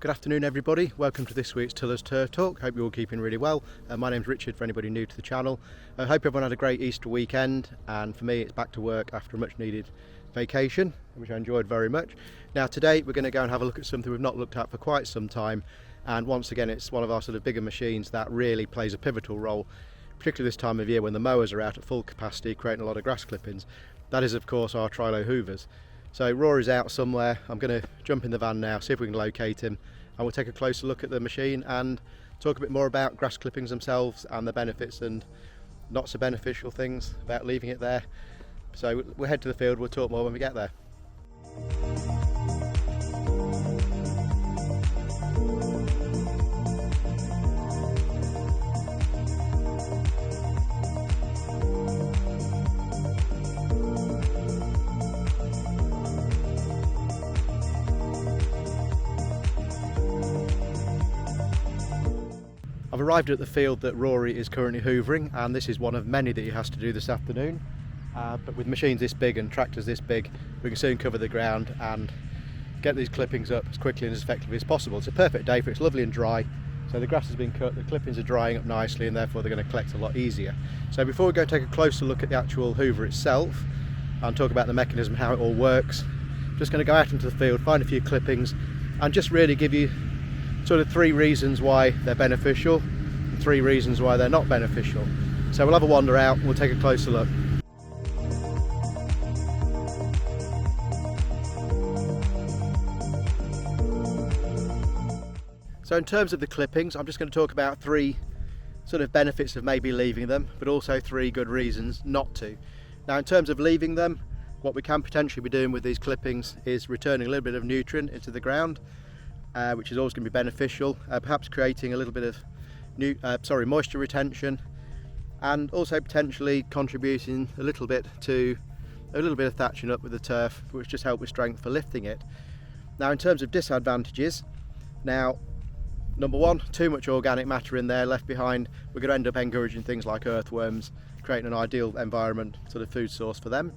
Good afternoon everybody, welcome to this week's Tiller's Turf Talk. Hope you're all keeping really well. My name's Richard for anybody new to the channel. I hope everyone had a great Easter weekend, and for me it's back to work after a much needed vacation, which I enjoyed very much. Now today we're going to go and have a look at something we've not looked at for quite some time, and once again it's one of our sort of bigger machines that really plays a pivotal role, particularly this time of year when the mowers are out at full capacity creating a lot of grass clippings. That is of course our Trilo Hoovers. So Rory's out somewhere. I'm going to jump in the van now, see if we can locate him, and we'll take a closer look at the machine and talk a bit more about grass clippings themselves and the benefits and not so beneficial things about leaving it there. So we'll head to the field, we'll talk more when we get there. I've arrived at the field that Rory is currently hoovering, and this is one of many that he has to do this afternoon. But with machines this big and tractors this big, we can soon cover the ground and get these clippings up as quickly and as effectively as possible. It's a perfect day for it. It's lovely and dry, so the grass has been cut, the clippings are drying up nicely, and therefore they're going to collect a lot easier. So before we go take a closer look at the actual hoover itself and talk about the mechanism, how it all works, I'm just going to go out into the field, find a few clippings, and just really give you sort of 3 reasons why they're beneficial and 3 reasons why they're not beneficial. So we'll have a wander out and we'll take a closer look. So in terms of the clippings, I'm just going to talk about 3 sort of benefits of maybe leaving them, but also 3 good reasons not to. Now in terms of leaving them, what we can potentially be doing with these clippings is returning a little bit of nutrient into the ground, which is always going to be beneficial, perhaps creating a little bit of moisture retention, and also potentially contributing a little bit of thatching up with the turf, which just help with strength for lifting it. Now in terms of disadvantages, now number 1, too much organic matter in there left behind. We're going to end up encouraging things like earthworms, creating an ideal environment, sort of food source for them.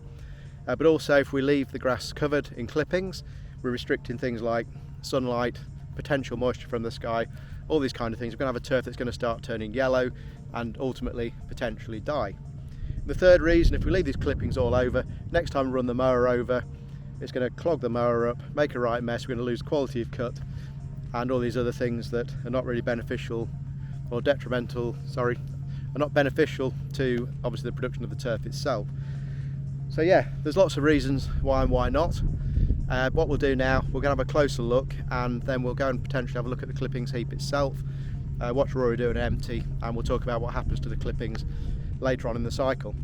But also if we leave the grass covered in clippings, we're restricting things like sunlight, potential moisture from the sky, all these kind of things. We're going to have a turf that's going to start turning yellow and ultimately potentially die. The third reason, if we leave these clippings all over, next time we run the mower over, it's going to clog the mower up, make a right mess, we're going to lose quality of cut and all these other things that are not really beneficial or are not beneficial to obviously the production of the turf itself. So yeah, there's lots of reasons why and why not. What we'll do now, we're going to have a closer look, and then we'll go and potentially have a look at the clippings heap itself, watch Rory do an empty, and we'll talk about what happens to the clippings later on in the cycle.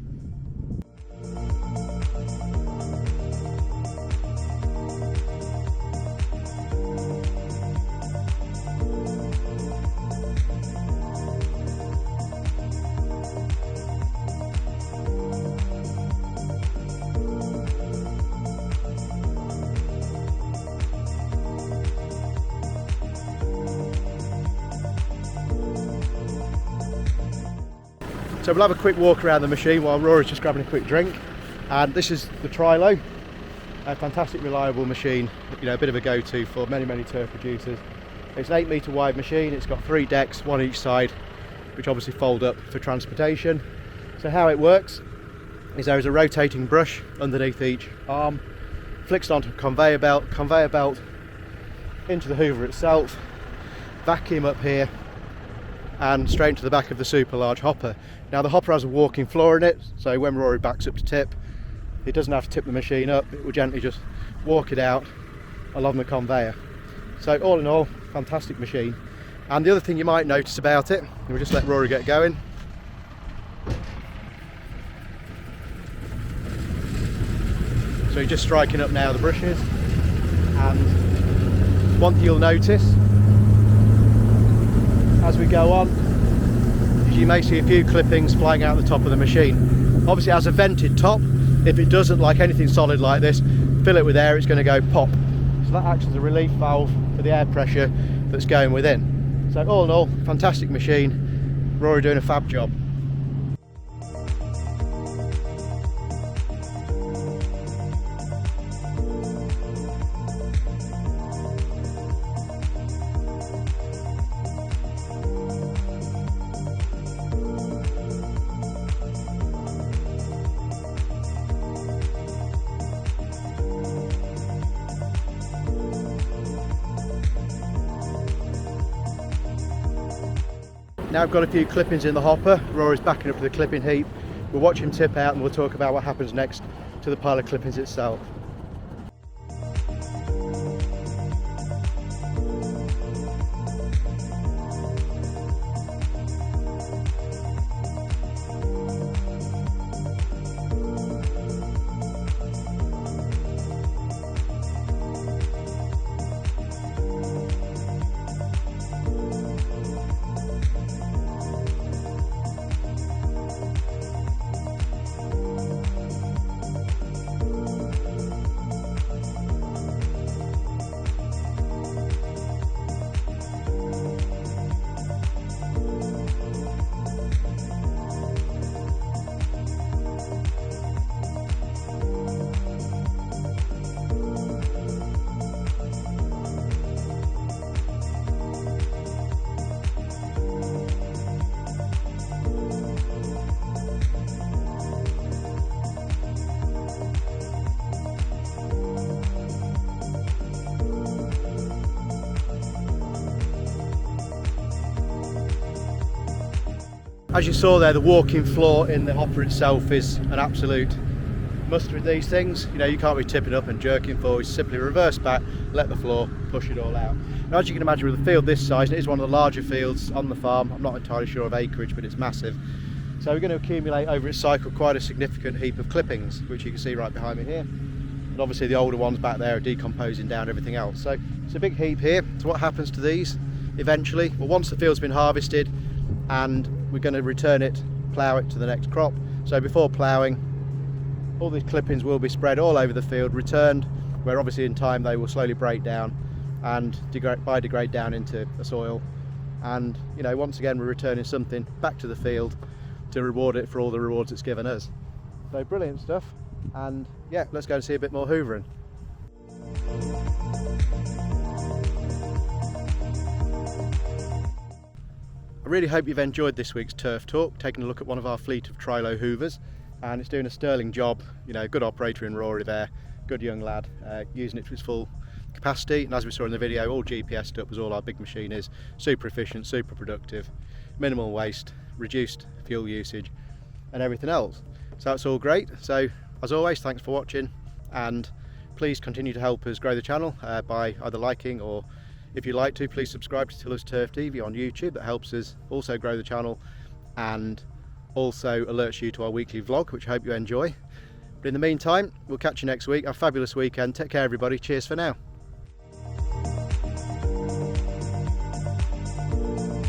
So we'll have a quick walk around the machine while Rory's just grabbing a quick drink. And this is the Trilo, a fantastic reliable machine, you know, a bit of a go-to for many turf producers. It's an 8-metre wide machine, it's got 3 decks, 1 each side, which obviously fold up for transportation. So how it works is there is a rotating brush underneath each arm, flicks onto a conveyor belt into the hoover itself, vacuum up here, and straight into the back of the super large hopper. Now the hopper has a walking floor in it, so when Rory backs up to tip, he doesn't have to tip the machine up, it will gently just walk it out along the conveyor. So all in all, fantastic machine. And the other thing you might notice about it, we'll just let Rory get going. So he's just striking up now the brushes, and one thing you'll notice as we go on is you may see a few clippings flying out the top of the machine. Obviously it has a vented top. If it doesn't, like anything solid like this, fill it with air, it's going to go pop. So that acts as a relief valve for the air pressure that's going within. So all in all, fantastic machine. Rory doing a fab job. Now I've got a few clippings in the hopper. Rory's backing up to the clipping heap. We'll watch him tip out and we'll talk about what happens next to the pile of clippings itself. As you saw there, the walking floor in the hopper itself is an absolute must with these things. You know, you can't be tipping up and jerking forward, simply reverse back, let the floor, push it all out. Now, as you can imagine, with a field this size, and it is one of the larger fields on the farm, I'm not entirely sure of acreage, but it's massive. So we're going to accumulate over its cycle quite a significant heap of clippings, which you can see right behind me here. And obviously the older ones back there are decomposing down everything else. So it's a big heap here. So what happens to these eventually? Well, once the field's been harvested, and we're going to return it, plough it to the next crop. So before ploughing, all these clippings will be spread all over the field, returned, where obviously in time they will slowly break down and biodegrade down into the soil. And you know, once again we're returning something back to the field to reward it for all the rewards it's given us. So brilliant stuff. And yeah, let's go and see a bit more hoovering. I really hope you've enjoyed this week's Turf Talk, taking a look at one of our fleet of Trilo hoovers, and it's doing a sterling job. You know, good operator in Rory there, good young lad, using it to its full capacity, and as we saw in the video, all GPS'd up as all our big machine is. Super efficient, super productive, minimal waste, reduced fuel usage and everything else. So that's all great. So as always, thanks for watching, and please continue to help us grow the channel by either liking, or if you'd like to, please subscribe to Tilla's Turf TV on YouTube. That helps us also grow the channel and also alerts you to our weekly vlog, which I hope you enjoy. But in the meantime, we'll catch you next week. Have a fabulous weekend. Take care everybody. Cheers for now.